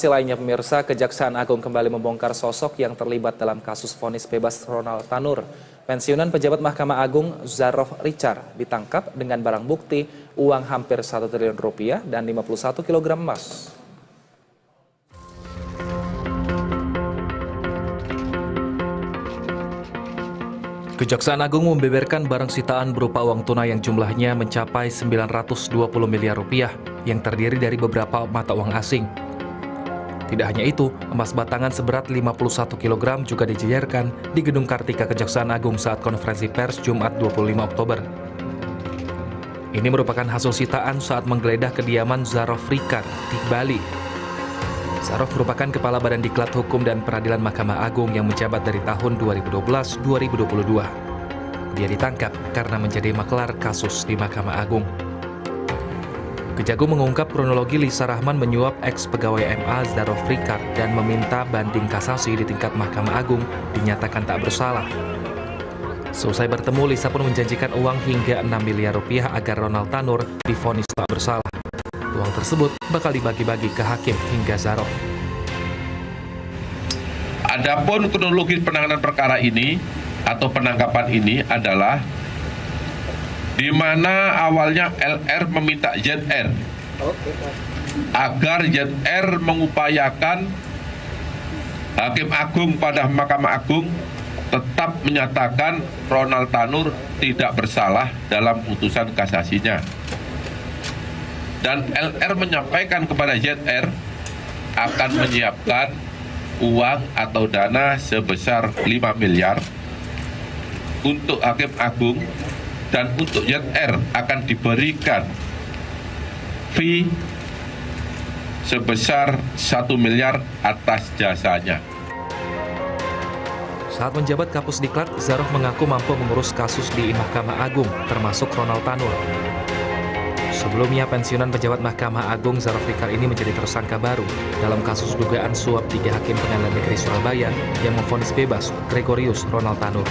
Sisi lainnya pemirsa, Kejaksaan Agung kembali membongkar sosok yang terlibat dalam kasus vonis bebas Ronald Tanur. Pensiunan pejabat Mahkamah Agung Zarof Richard ditangkap dengan barang bukti uang hampir 1 triliun rupiah dan 51 kg emas. Kejaksaan Agung membeberkan barang sitaan berupa uang tunai yang jumlahnya mencapai 920 miliar rupiah yang terdiri dari beberapa mata uang asing. Tidak hanya itu, emas batangan seberat 51 kg juga dijejerkan di Gedung Kartika Kejaksaan Agung saat konferensi pers Jumat 25 Oktober. Ini merupakan hasil sitaan saat menggeledah kediaman Zarof Richard di Bali. Zarof merupakan Kepala Badan Diklat Hukum dan Peradilan Mahkamah Agung yang menjabat dari tahun 2012-2022. Dia ditangkap karena menjadi maklar kasus di Mahkamah Agung. Kejagung mengungkap kronologi Lisa Rahman menyuap ex-pegawai MA Zarof Richard dan meminta banding kasasi di tingkat Mahkamah Agung dinyatakan tak bersalah. Seusai bertemu, Lisa pun menjanjikan uang hingga 6 miliar rupiah agar Ronald Tanur divonis tak bersalah. Uang tersebut bakal dibagi-bagi ke hakim hingga Zarof. Adapun kronologi penanganan perkara ini atau penangkapan ini adalah di mana awalnya LR meminta ZR agar ZR mengupayakan Hakim Agung pada Mahkamah Agung tetap menyatakan Ronald Tanur tidak bersalah dalam putusan kasasinya. Dan LR menyampaikan kepada ZR akan menyiapkan uang atau dana sebesar 5 miliar untuk Hakim Agung, dan untuk ZR akan diberikan fee sebesar 1 miliar atas jasanya. Saat menjabat Kapus Diklat, Zarof mengaku mampu mengurus kasus di Mahkamah Agung, termasuk Ronald Tanur. Sebelumnya, pensiunan pejabat Mahkamah Agung Zarof Richard ini menjadi tersangka baru dalam kasus dugaan suap 3 hakim Pengadilan Negeri Surabaya yang memvonis bebas Gregorius Ronald Tanur.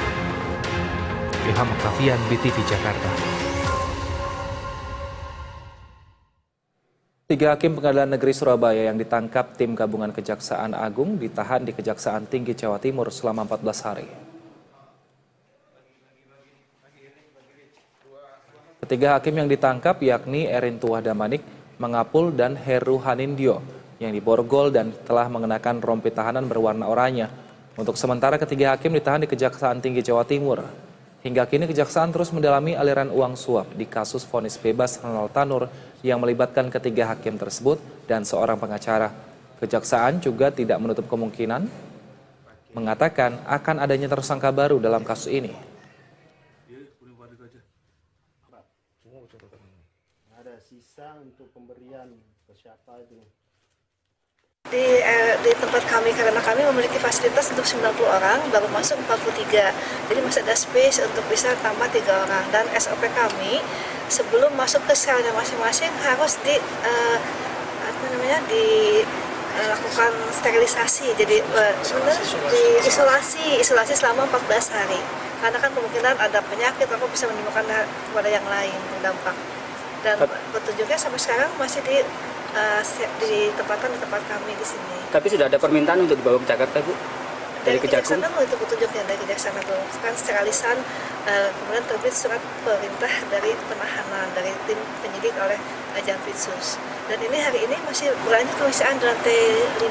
Ilham Octavian, BTV Jakarta. 3 hakim Pengadilan Negeri Surabaya yang ditangkap tim gabungan Kejaksaan Agung ditahan di Kejaksaan Tinggi Jawa Timur selama 14 hari. Ketiga hakim yang ditangkap yakni Erin Tuah Damanik, Mangapul, dan Heru Hanindyo yang diborgol dan telah mengenakan rompi tahanan berwarna oranye. Untuk sementara ketiga hakim ditahan di Kejaksaan Tinggi Jawa Timur. Hingga kini Kejaksaan terus mendalami aliran uang suap di kasus vonis bebas Ronald Tanur yang melibatkan ketiga hakim tersebut dan seorang pengacara. Kejaksaan juga tidak menutup kemungkinan mengatakan akan adanya tersangka baru dalam kasus ini. Ada sisa untuk pemberian ke siapa itu? Di tempat kami, karena kami memiliki fasilitas untuk 90 orang, baru masuk 43. Jadi masih ada space untuk bisa tambah 3 orang. Dan SOP kami sebelum masuk ke selnya masing-masing harus dilakukan sterilisasi. Jadi isolasi selama 14 hari. Karena kan kemungkinan ada penyakit atau bisa menimbulkan kepada yang lain berdampak. Dan petunjuknya sampai sekarang masih ditempatkan di tempat kami di sini. Tapi sudah ada permintaan untuk dibawa ke Jakarta, Bu? Dari Kejagung? Itu petunjuknya dari Kejaksaan Agung. Kan secara lisan, kemudian terbit surat perintah dari penahanan dari tim penyidik oleh Jampitsus. Dan ini hari ini masih berlanjut pemeriksaan di lantai 5.